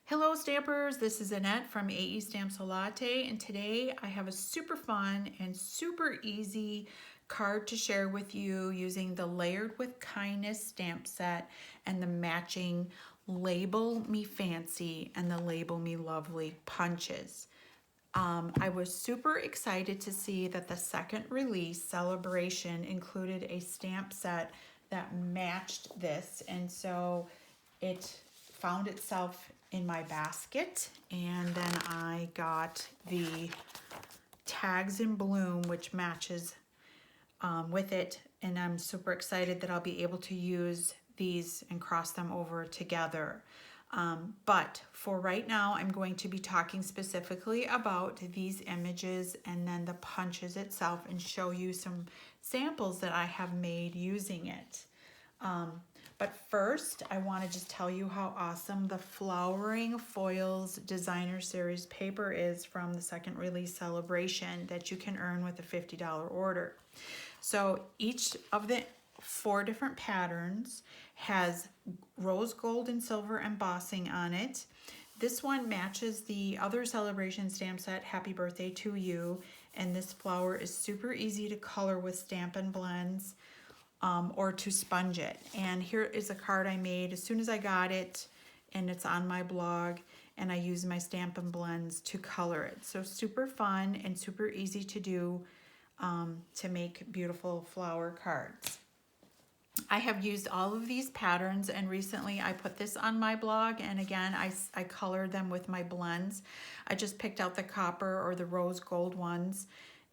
Hello Stampers, this is Annette from AE Stamps Latte, and today I have a super fun and super easy card to share with you using the Layered with Kindness stamp set and the matching Label Me Fancy and the Label Me Lovely punches. I was super excited to see that the second release celebration included a stamp set that matched this, and so it found itself in my basket, and then I got the Tags in Bloom, which matches with it, and I'm super excited that I'll be able to use these and cross them over together. But for right now, I'm going to be talking specifically about these images and then the punches itself and show you some samples that I have made using it. But first, I want to just tell you how awesome the Flowering Foils Designer Series paper is from the second release celebration that you can earn with a $50 order. So each of the 4 different patterns has rose gold and silver embossing on it. This one matches the other celebration stamp set, Happy Birthday to You, and this flower is super easy to color with Stampin' Blends or to sponge it. And here is a card I made as soon as I got it, and it's on my blog, and I use my Stampin' Blends to color it. So super fun and super easy to do to make beautiful flower cards. I have used all of these patterns, and recently I put this on my blog, and again I colored them with my blends. I just picked out the copper or the rose gold ones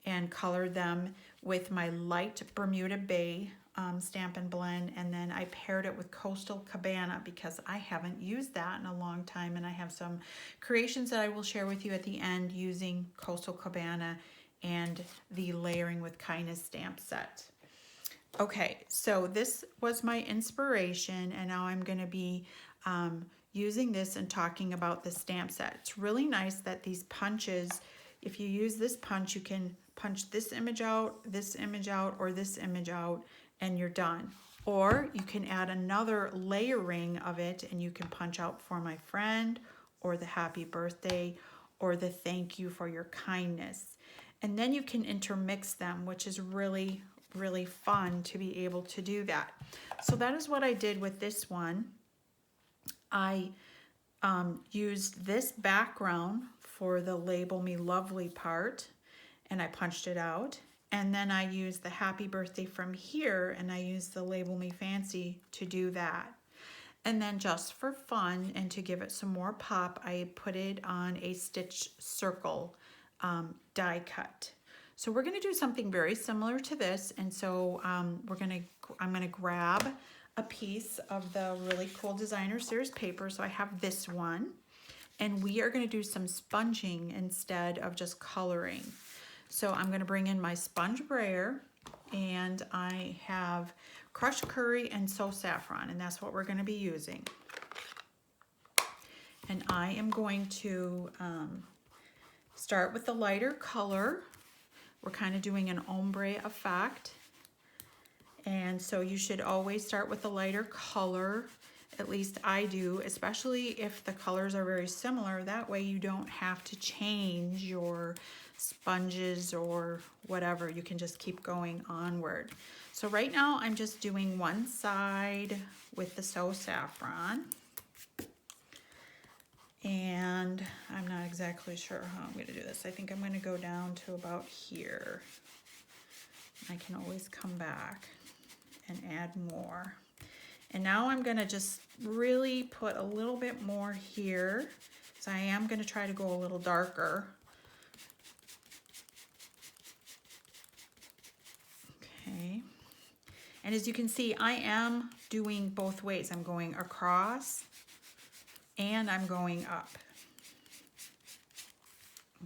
and colored them with my light Bermuda Bay Stampin' Blend, and then I paired it with Coastal Cabana because I haven't used that in a long time, and I have some creations that I will share with you at the end using Coastal Cabana and the Layering with Kindness stamp set. Okay, so this was my inspiration, and now I'm going to be using this and talking about the stamp set. It's really nice that these punches, if you use this punch, you can punch this image out, or this image out, and you're done. Or you can add another layering of it, and you can punch out for my friend, or the happy birthday, or the thank you for your kindness. And then you can intermix them, which is really fun to be able to do that. So that is what I did with this one. I used this background for the Label Me Lovely part, and I punched it out. And then I used the happy birthday from here, and I used the Label Me Fancy to do that. And then just for fun and to give it some more pop, I put it on a stitch circle die cut. So we're going to do something very similar to this, and so I'm going to grab a piece of the really cool Designer Series paper. So I have this one, and we are going to do some sponging instead of just coloring. So I'm going to bring in my sponge brayer, and I have crushed curry and so saffron, and that's what we're going to be using. And I am going to start with the lighter color. We're kind of doing an ombre effect. And so you should always start with the lighter color. At least I do, especially if the colors are very similar. That way you don't have to change your sponges or whatever. You can just keep going onward. So right now I'm just doing one side with the So Saffron. And I'm not exactly sure how I'm going to do this. I think I'm going to go down to about here. I can always come back and add more. And now I'm going to just really put a little bit more here. So I am going to try to go a little darker. Okay. And as you can see, I am doing both ways. I'm going across and I'm going up.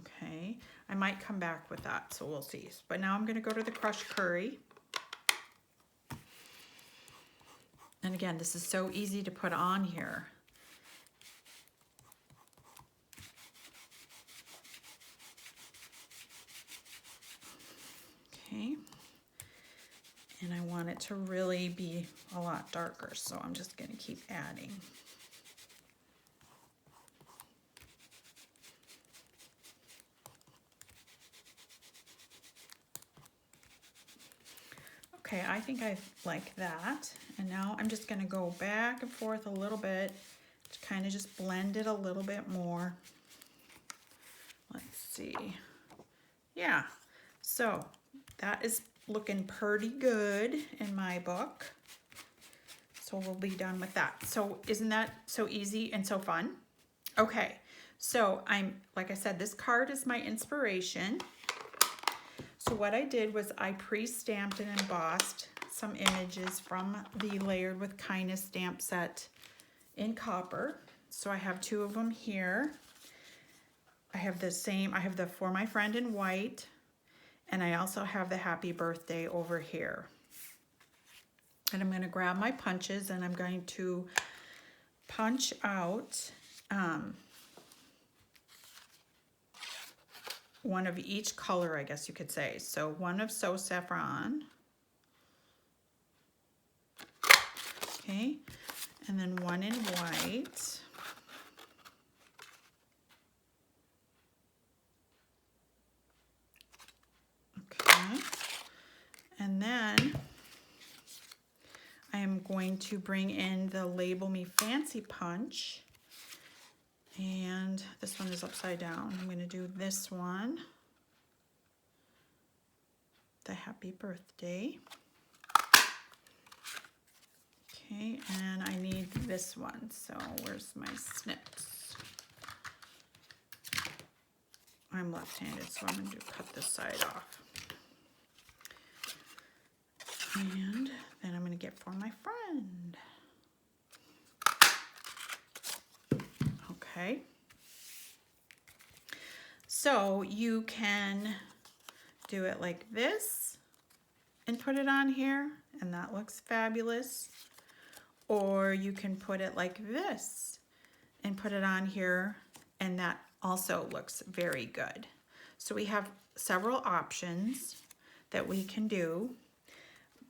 Okay, I might come back with that, so we'll see. But now I'm going to go to the crushed curry. And again, this is so easy to put on here. Okay, and I want it to really be a lot darker, so I'm just going to keep adding. Okay, I think I like that. And now I'm just gonna go back and forth a little bit to kind of just blend it a little bit more. Let's see. Yeah, so that is looking pretty good in my book. So we'll be done with that. So isn't that so easy and so fun? Okay, so like I said, this card is my inspiration. So what I did was I pre-stamped and embossed some images from the Layered with Kindness stamp set in copper. So I have 2 of them here. I have the For My Friend in white, and I also have the Happy Birthday over here. And I'm going to grab my punches and I'm going to punch out one of each color, I guess you could say. So one of So Saffron. Okay. And then one in white. Okay. And then I am going to bring in the Label Me Fancy punch. And this one is upside down. I'm going to do this one, the Happy Birthday. Okay, and I need this one. So where's my snips? I'm left-handed, so I'm going to cut this side off. And then I'm going to get For My Friend. Okay. So you can do it like this and put it on here, and that looks fabulous. Or you can put it like this and put it on here, and that also looks very good. So we have several options that we can do,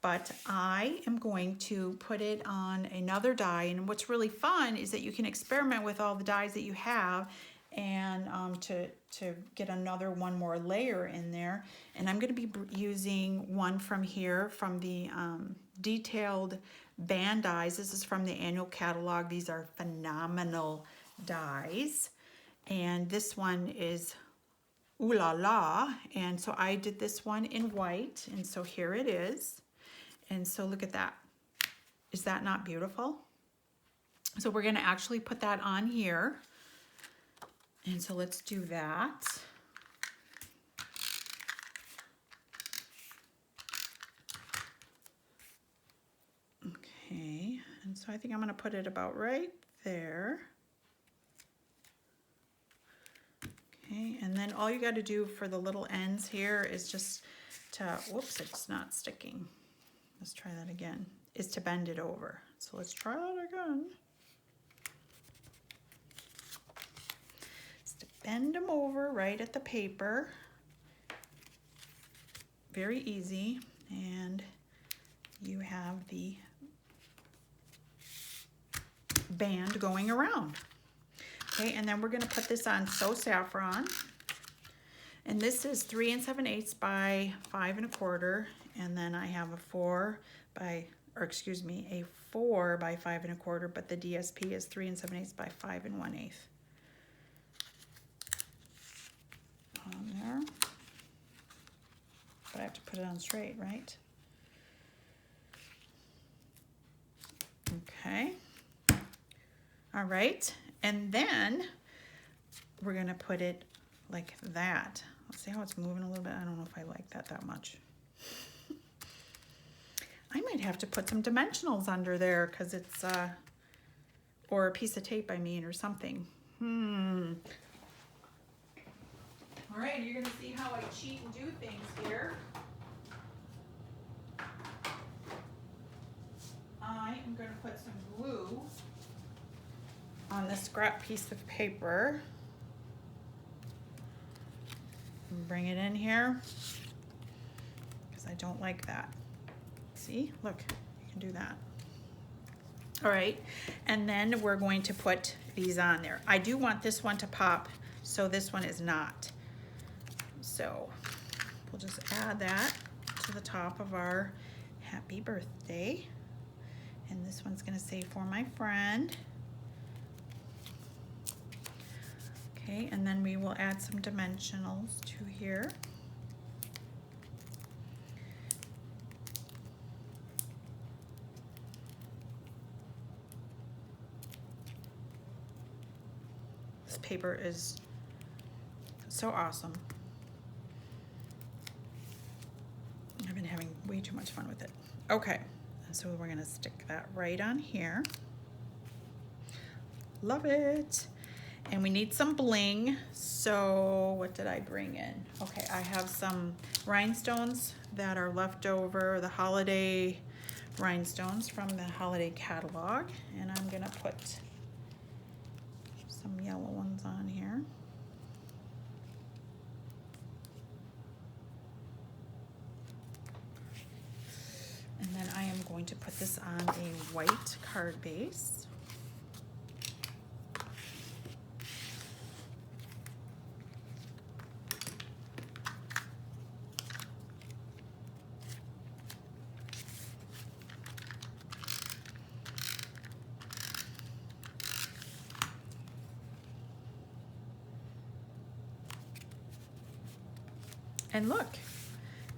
but I am going to put it on another die. And what's really fun is that you can experiment with all the dies that you have and to get another one more layer in there. And I'm going to be using one from here from the detailed band dies. This is from the annual catalog. These are phenomenal dies. And this one is Ooh La La. And so I did this one in white. And so here it is. And so look at that. Is that not beautiful? So we're going to actually put that on here. And so let's do that. Okay, and so I think I'm going to put it about right there. Okay, and then all you got to do for the little ends here is just to, whoops, it's not sticking. Let's try that again, is to bend it over. So let's try that again. It's to bend them over right at the paper. Very easy. And you have the band going around. Okay, and then we're going to put this on So Saffron. And this is 3 7/8 by 5 1/4. And then I have a 4 by 5 1/4, but the DSP is 3 7/8 by 5 1/8. On there. But I have to put it on straight, right? Okay. All right. And then we're going to put it like that. Let's see how it's moving a little bit. I don't know if I like that much. I might have to put some dimensionals under there because it's, or a piece of tape, I mean, or something. All right, you're going to see how I cheat and do things here. I am going to put some glue on this scrap piece of paper. And bring it in here because I don't like that. See, look, you can do that. All right, and then we're going to put these on there. I do want this one to pop, so this one is not. So we'll just add that to the top of our happy birthday. And this one's gonna say for my friend. Okay, and then we will add some dimensionals to here. This paper is so awesome. I've been having way too much fun with it. Okay, so we're gonna stick that right on here. Love it. And we need some bling. So what did I bring in? Okay, I have some rhinestones that are left over, the holiday rhinestones from the holiday catalog. And I'm gonna put some yellow ones on here. And then I am going to put this on a white card base. And look,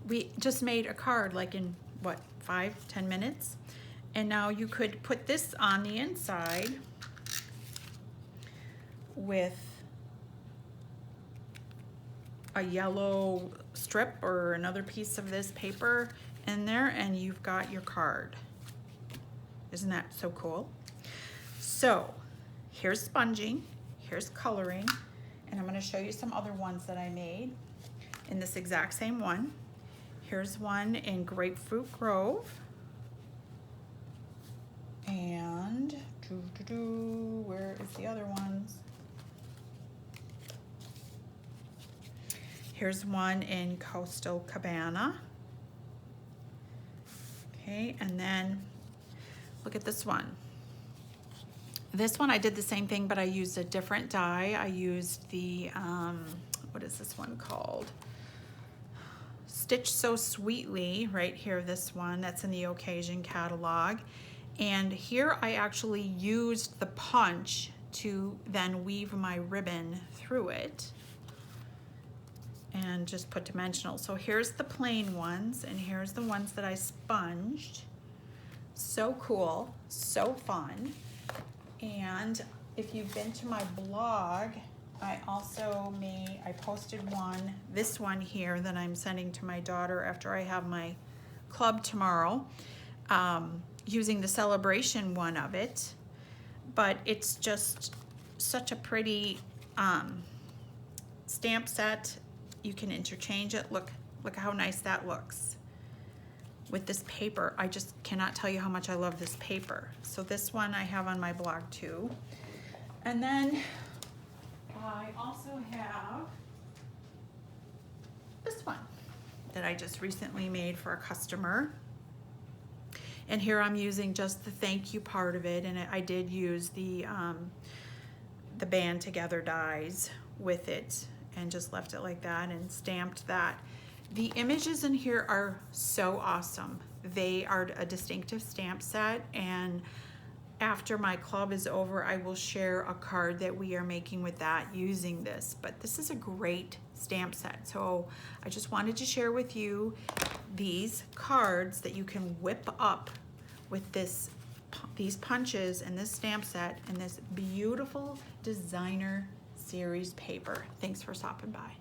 we just made a card like in what, 5-10 minutes? And now you could put this on the inside with a yellow strip or another piece of this paper in there, and you've got your card. Isn't that so cool? So here's sponging, here's coloring, and I'm going to show you some other ones that I made in this exact same one. Here's one in Grapefruit Grove. And where is the other ones? Here's one in Coastal Cabana. Okay, and then look at this one. This one I did the same thing, but I used a different die. I used the, what is this one called? Stitch So Sweetly, right here, this one, that's in the Occasion catalog. And here I actually used the punch to then weave my ribbon through it and just put dimensional. So here's the plain ones, and here's the ones that I sponged. So cool, so fun. And if you've been to my blog, I posted one, this one here that I'm sending to my daughter after I have my club tomorrow, using the celebration one of it. But it's just such a pretty stamp set. You can interchange it. Look how nice that looks with this paper. I just cannot tell you how much I love this paper. So this one I have on my blog too. And then I also have this one that I just recently made for a customer. And here I'm using just the thank you part of it, and I did use the band together dies with it and just left it like that and stamped that. The images in here are so awesome. They are a distinctive stamp set, and after my club is over, I will share a card that we are making with that using this. But this is a great stamp set. So I just wanted to share with you these cards that you can whip up with these punches and this stamp set and this beautiful designer series paper. Thanks for stopping by.